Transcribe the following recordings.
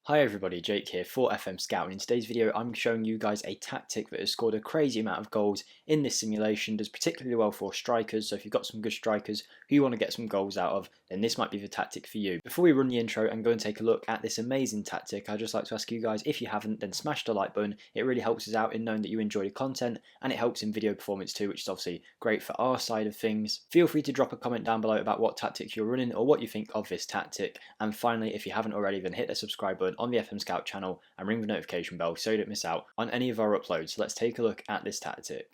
Hi everybody, Jake here for FMSCOUT, and in today's video I'm showing you guys a tactic that has scored a crazy amount of goals in this simulation, does particularly well for strikers, so if you've got some good strikers who you want to get some goals out of, then this might be the tactic for you. Before we run the intro and go and take a look at this amazing tactic, I'd just like to ask you guys, if you haven't, then smash the like button. It really helps us out in knowing that you enjoy the content, and it helps in video performance too, which is obviously great for our side of things. Feel free to drop a comment down below about what tactics you're running or what you think of this tactic, and finally, if you haven't already, then hit the subscribe button on the FMSCOUT channel and ring the notification bell so you don't miss out on any of our uploads. So let's take a look at this tactic.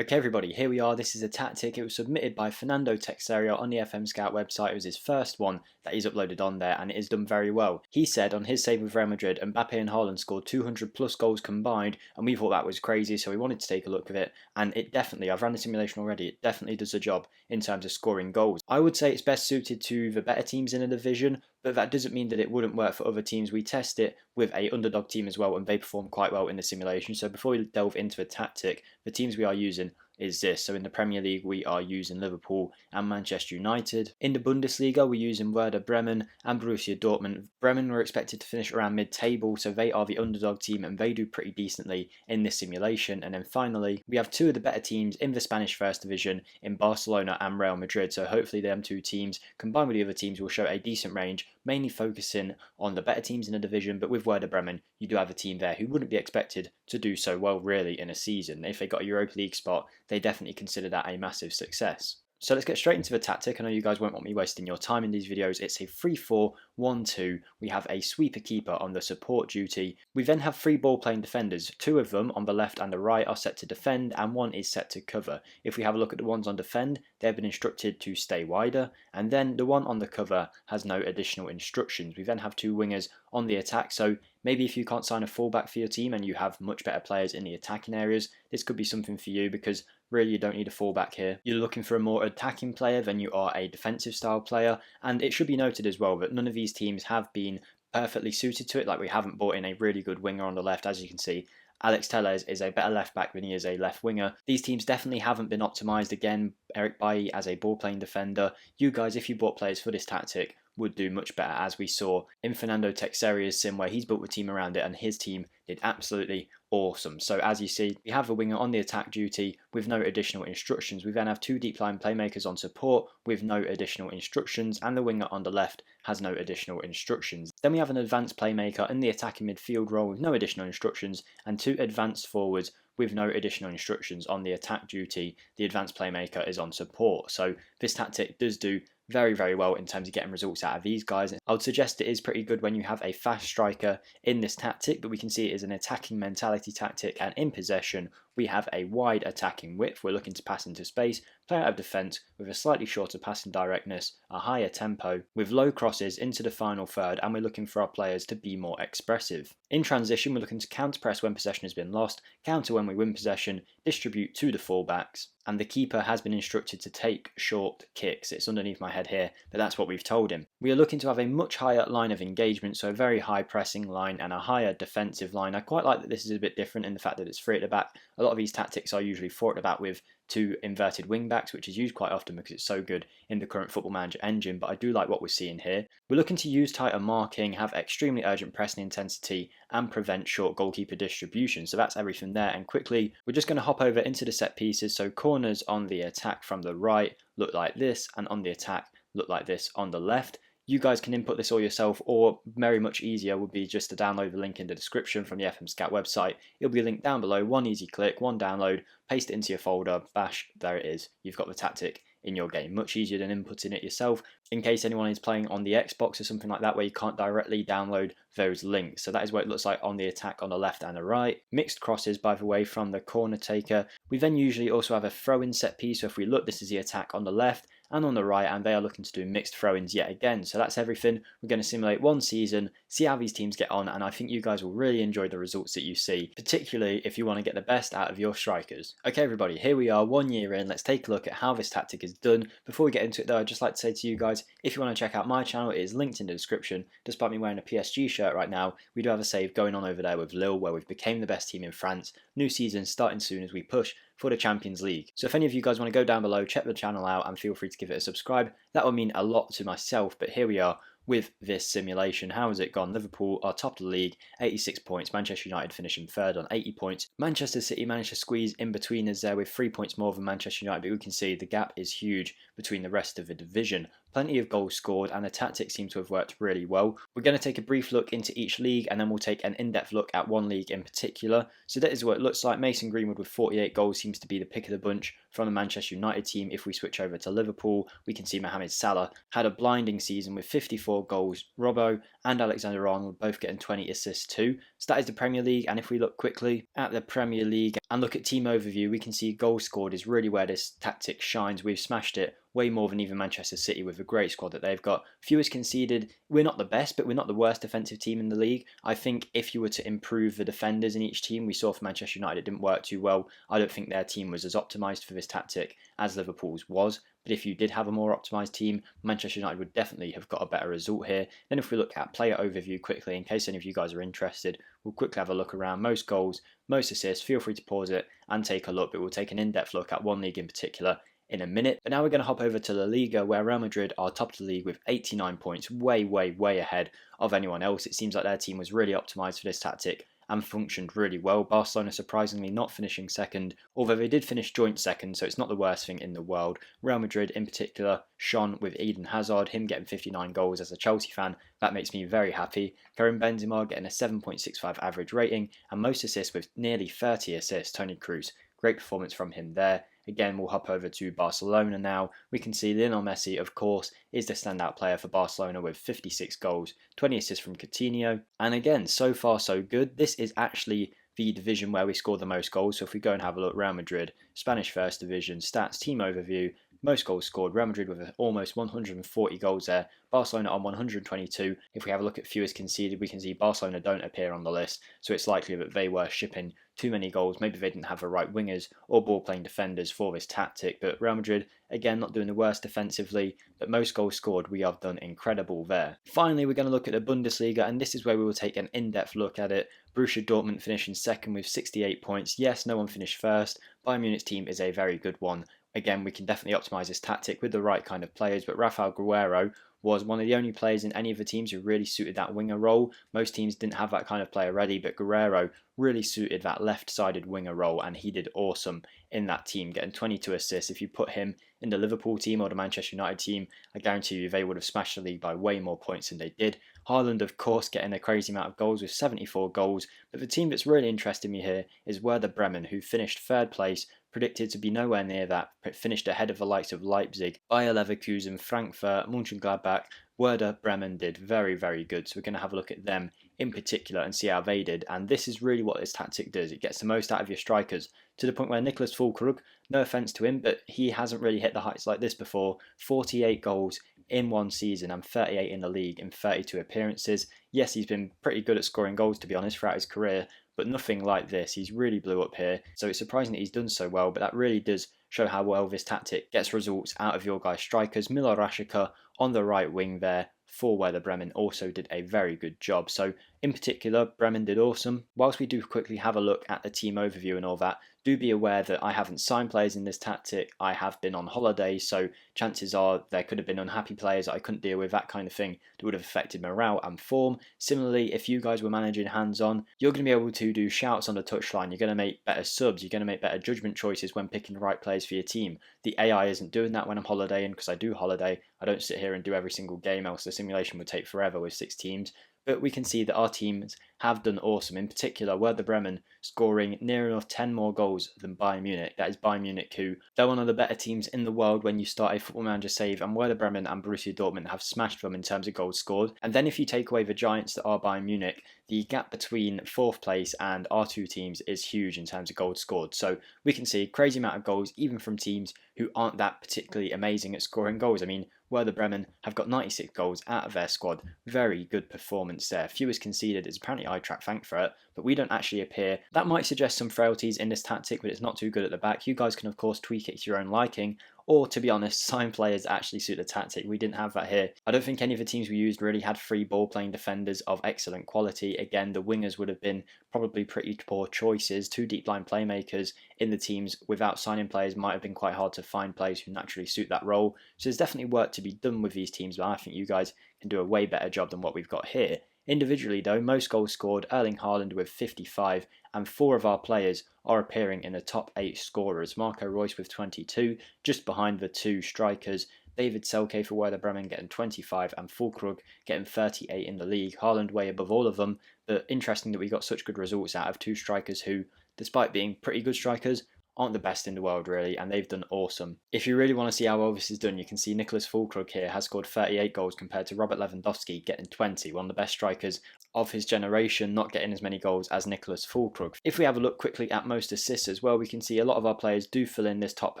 Okay everybody, here we are. This is a tactic. It was submitted by Fernando Teixeira on the FMSCOUT website. It was his first one that he's uploaded on there, and it has done very well. He said on his save with Real Madrid, Mbappe and Haaland scored 200 plus goals combined, and we thought that was crazy, so we wanted to take a look at it, and it definitely, I've ran the simulation already, it definitely does the job in terms of scoring goals. I would say it's best suited to the better teams in a division, but that doesn't mean that it wouldn't work for other teams. We test it with a underdog team as well, and they perform quite well in the simulation. So before we delve into the tactic, the teams we are using is this. So in the Premier League we are using Liverpool and Manchester United. In the Bundesliga we're using Werder Bremen and Borussia Dortmund. Bremen were expected to finish around mid-table, so they are the underdog team and they do pretty decently in this simulation. And then finally we have two of the better teams in the Spanish First Division in Barcelona and Real Madrid, so hopefully them two teams combined with the other teams will show a decent range, mainly focusing on the better teams in the division. But with Werder Bremen you do have a team there who wouldn't be expected to do so well really in a season. If they got a Europa League spot, they definitely consider that a massive success. So let's get straight into the tactic. I know you guys won't want me wasting your time in these videos. It's a 3-4-1-2. We have a sweeper keeper on the support duty. We then have three ball playing defenders. Two of them on the left and the right are set to defend, and one is set to cover. If we have a look at the ones on defend, they've been instructed to stay wider, and then the one on the cover has no additional instructions. We then have two wingers on the attack, so maybe if you can't sign a fullback for your team and you have much better players in the attacking areas, this could be something for you, because really you don't need a fullback here. You're looking for a more attacking player than you are a defensive style player, and it should be noted as well that none of these teams have been perfectly suited to it. Like, we haven't brought in a really good winger on the left. As you can see, Alex Telles is a better left back than he is a left winger. These teams definitely haven't been optimised. Again, Eric Bailly as a ball playing defender. You guys, if you bought players for this tactic, would do much better, as we saw in Fernando Teixeira's sim, where he's built a team around it and his team did absolutely awesome. So as you see, we have a winger on the attack duty with no additional instructions. We then have two deep line playmakers on support with no additional instructions, and the winger on the left has no additional instructions. Then we have an advanced playmaker in the attacking midfield role with no additional instructions, and two advanced forwards with no additional instructions on the attack duty. The advanced playmaker is on support. So this tactic does do very, very well in terms of getting results out of these guys. I would suggest it is pretty good when you have a fast striker in this tactic, but we can see it is an attacking mentality tactic, and in possession we have a wide attacking width. We're looking to pass into space, play out of defence with a slightly shorter passing directness, a higher tempo, with low crosses into the final third, and we're looking for our players to be more expressive. In transition, we're looking to counter press when possession has been lost, counter when we win possession, distribute to the fullbacks, and the keeper has been instructed to take short kicks. It's underneath my head here, but that's what we've told him. We are looking to have a much higher line of engagement, so a very high pressing line and a higher defensive line. I quite like that this is a bit different in the fact that it's three at the back. A lot of these tactics are usually four at the back with two inverted wing backs, which is used quite often because it's so good in the current Football Manager engine, but I do like what we're seeing here. We're looking to use tighter marking, have extremely urgent pressing intensity, and prevent short goalkeeper distribution. So that's everything there, and quickly we're just going to hop over into the set pieces. So corners on the attack from the right look like this, and on the attack look like this on the left. You guys can input this all yourself, or very much easier would be just to download the link in the description from the FMSCOUT website. It'll be linked down below. One easy click, one download, paste it into your folder, bash, there it is. You've got the tactic in your game. Much easier than inputting it yourself, in case anyone is playing on the Xbox or something like that where you can't directly download those links. So that is what it looks like on the attack on the left and the right. Mixed crosses, by the way, from the corner taker. We then usually also have a throw-in set piece. So if we look, this is the attack on the left, and on the right, and they are looking to do mixed throw-ins yet again. So that's everything. We're going to simulate one season, see how these teams get on, and I think you guys will really enjoy the results that you see, particularly if you want to get the best out of your strikers. Okay everybody, here we are 1 year in. Let's take a look at how this tactic is done. Before we get into it though, I'd just like to say to you guys, if you want to check out my channel, it is linked in the description. Despite me wearing a PSG shirt right now, we do have a save going on over there with Lille, where we've become the best team in France. New season starting soon as we push for the Champions League. So if any of you guys want to go down below, check the channel out and feel free to give it a subscribe. That would mean a lot to myself, but here we are with this simulation. How has it gone? Liverpool are top of the league, 86 points. Manchester United finishing third on 80 points. Manchester City managed to squeeze in between us there with 3 points more than Manchester United, but we can see the gap is huge between the rest of the division. Plenty of goals scored, and the tactics seem to have worked really well. We're going to take a brief look into each league, and then we'll take an in-depth look at one league in particular. So that is what it looks like. Mason Greenwood with 48 goals seems to be the pick of the bunch from the Manchester United team. If we switch over to Liverpool, we can see Mohamed Salah had a blinding season with 54 goals. Robbo and Alexander-Arnold both getting 20 assists too. So that is the Premier League, and if we look quickly at the Premier League and look at team overview, we can see goals scored is really where this tactic shines. We've smashed it way more than even Manchester City with a great squad that they've got. Fewest conceded. We're not the best, but we're not the worst defensive team in the league. I think if you were to improve the defenders in each team, we saw for Manchester United it didn't work too well. I don't think their team was as optimised for this tactic as Liverpool's was. But if you did have a more optimised team, Manchester United would definitely have got a better result here. Then if we look at player overview quickly, in case any of you guys are interested, we'll quickly have a look around. Most goals, most assists, feel free to pause it and take a look, but we'll take an in-depth look at one league in particular in a minute. But now we're going to hop over to La Liga, where Real Madrid are top of the league with 89 points, way ahead of anyone else. It seems like their team was really optimised for this tactic and functioned really well. Barcelona surprisingly not finishing second, although they did finish joint second, so it's not the worst thing in the world. Real Madrid in particular shone with Eden Hazard, him getting 59 goals. As a Chelsea fan, that makes me very happy. Karim Benzema getting a 7.65 average rating, and most assists with nearly 30 assists. Toni Kroos, great performance from him there. Again, we'll hop over to Barcelona now. We can see Lionel Messi, of course, is the standout player for Barcelona with 56 goals, 20 assists from Coutinho. And again, so far so good. This is actually the division where we scored the most goals. So if we go and have a look, Real Madrid, Spanish First Division, stats, team overview, most goals scored, Real Madrid with almost 140 goals there, Barcelona on 122. If we have a look at fewest conceded, we can see Barcelona don't appear on the list, so it's likely that they were shipping too many goals. Maybe they didn't have the right wingers or ball-playing defenders for this tactic, but Real Madrid, again, not doing the worst defensively, but most goals scored, we have done incredible there. Finally, we're going to look at the Bundesliga, and this is where we will take an in-depth look at it. Borussia Dortmund finishing second with 68 points. Yes, no one finished first. Bayern Munich's team is a very good one. Again, we can definitely optimise this tactic with the right kind of players, but Rafael Guerreiro was one of the only players in any of the teams who really suited that winger role. Most teams didn't have that kind of player ready, but Guerreiro really suited that left-sided winger role, and he did awesome in that team, getting 22 assists. If you put him in the Liverpool team or the Manchester United team, I guarantee you they would have smashed the league by way more points than they did. Haaland, of course, getting a crazy amount of goals with 74 goals, but the team that's really interested me here is Werder Bremen, who finished third place, predicted to be nowhere near that, but finished ahead of the likes of Leipzig, Bayer Leverkusen, Frankfurt, Mönchengladbach. Werder Bremen did very good, so we're going to have a look at them in particular and see how they did. And this is really what this tactic does. It gets the most out of your strikers, to the point where Nicholas Füllkrug, no offence to him, but he hasn't really hit the heights like this before. 48 goals in one season and 38 in the league in 32 appearances. Yes, he's been pretty good at scoring goals, to be honest, throughout his career, but nothing like this. He's really blew up here, so it's surprising that he's done so well, but that really does show how well this tactic gets results out of your guys' strikers. Milo Rashica on the right wing there for Werder Bremen also did a very good job. So in particular, Bremen did awesome. Whilst we do quickly have a look at the team overview and all that, do be aware that I haven't signed players in this tactic. I have been on holiday, so chances are there could have been unhappy players that I couldn't deal with, that kind of thing that would have affected morale and form. Similarly, if you guys were managing hands-on, you're going to be able to do shouts on the touchline. You're going to make better subs. You're going to make better judgment choices when picking the right players for your team. The AI isn't doing that when I'm holidaying, because I do holiday. I don't sit here and do every single game, else the simulation would take forever with 6 teams. but we can see that our teams have done awesome. In particular, Werder Bremen scoring near enough 10 more goals than Bayern Munich. That is Bayern Munich, who they're one of the better teams in the world when you start a Football Manager save, and Werder Bremen and Borussia Dortmund have smashed them in terms of goals scored. And then if you take away the giants that are Bayern Munich, the gap between 4th place and our two teams is huge in terms of goals scored. So we can see a crazy amount of goals even from teams who aren't that particularly amazing at scoring goals. I mean, Werder Bremen have got 96 goals out of their squad. Very good performance there. Fewest conceded is apparently Eintracht Frankfurt, but we don't actually appear. That might suggest some frailties in this tactic, but it's not too good at the back. You guys can of course tweak it to your own liking, or to be honest, sign players actually suit the tactic. We didn't have that here. I don't think any of the teams we used really had free ball playing defenders of excellent quality. Again, the wingers would have been probably pretty poor choices. 2 deep line playmakers in the teams without signing players might have been quite hard to find players who naturally suit that role. So there's definitely work to be done with these teams, but I think you guys can do a way better job than what we've got here. Individually though, most goals scored, Erling Haaland with 55, and 4 of our players are appearing in the top 8 scorers. Marco Reus with 22, just behind the 2 strikers. David Selke for Werder Bremen getting 25 and Füllkrug getting 38 in the league. Haaland way above all of them, but interesting that we got such good results out of 2 strikers who, despite being pretty good strikers, aren't the best in the world really, and they've done awesome. If you really want to see how well this is done, you can see Nicholas Füllkrug here has scored 38 goals compared to Robert Lewandowski getting 20, one of the best strikers of his generation, not getting as many goals as Nicholas Füllkrug. If we have a look quickly at most assists as well, we can see a lot of our players do fill in this top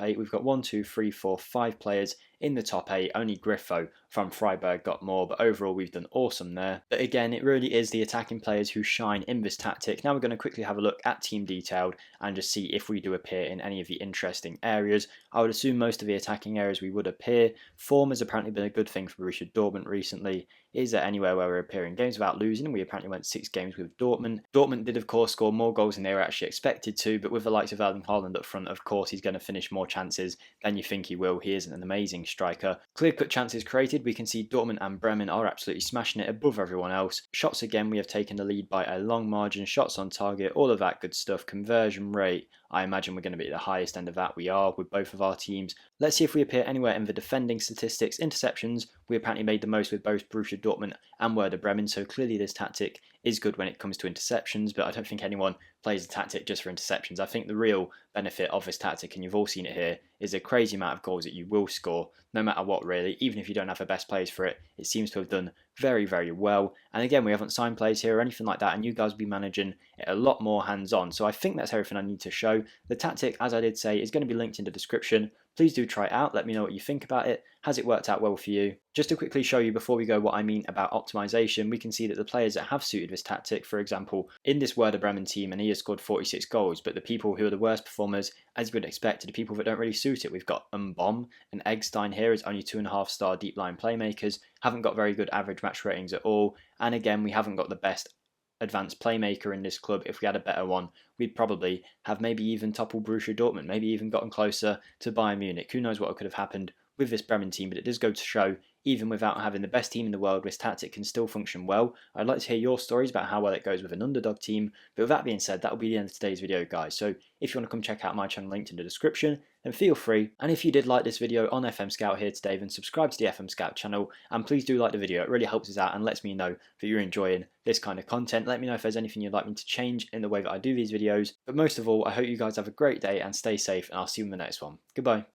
8. We've got 1, 2, 3, 4, 5 players in the top 8. Only Griffo from Freiburg got more, but overall we've done awesome there. But again, it really is the attacking players who shine in this tactic. Now we're going to quickly have a look at team detailed and just see if we do appear in any of the interesting areas. I would assume most of the attacking areas we would appear. Form has apparently been a good thing for Borussia Dortmund recently. Is there anywhere where we're appearing games without losing? We apparently went 6 games with Dortmund. Dortmund did of course score more goals than they were actually expected to, but with the likes of Erling Haaland up front, of course he's going to finish more chances than you think he will. He isn't an amazing striker. Clear-cut chances created, we can see Dortmund and Bremen are absolutely smashing it above everyone else. Shots again, we have taken the lead by a long margin. Shots on target, all of that good stuff. Conversion rate, I imagine we're going to be at the highest end of that. We are with both of our teams. Let's see if we appear anywhere in the defending statistics. Interceptions, we apparently made the most with both Borussia Dortmund and Werder Bremen, so clearly this tactic is good when it comes to interceptions, but I don't think anyone plays a tactic just for interceptions. I think the real benefit of this tactic, and you've all seen it here, is a crazy amount of goals that you will score, no matter what really. Even if you don't have the best players for it, it seems to have done very, very well. And again, we haven't signed players here or anything like that, and you guys will be managing it a lot more hands-on. So I think that's everything I need to show. The tactic, as I did say, is going to be linked in the description. Please do try it out. Let me know what you think about it. Has it worked out well for you? Just to quickly show you before we go what I mean about optimization, we can see that the players that have suited this tactic, for example, in this Werder Bremen team, and he has scored 46 goals, but the people who are the worst performers, as you would expect, are the people that don't really suit it. We've got Mbom and Eggstein here as only 2.5-star deep line playmakers, haven't got very good average match ratings at all, and again, we haven't got the best advanced playmaker in this club. If we had a better one, we'd probably have maybe even toppled Borussia Dortmund, maybe even gotten closer to Bayern Munich. Who knows what could have happened with this Bremen team, but it does go to show, even without having the best team in the world, this tactic can still function well. I'd like to hear your stories about how well it goes with an underdog team, but with that being said, that will be the end of today's video, guys. So if you want to come check out my channel linked in the description, then feel free. And if you did like this video on FMSCOUT here today, then subscribe to the FMSCOUT channel, and please do like the video. It really helps us out and lets me know that you're enjoying this kind of content. Let me know if there's anything you'd like me to change in the way that I do these videos. But most of all, I hope you guys have a great day and stay safe, and I'll see you in the next one. Goodbye.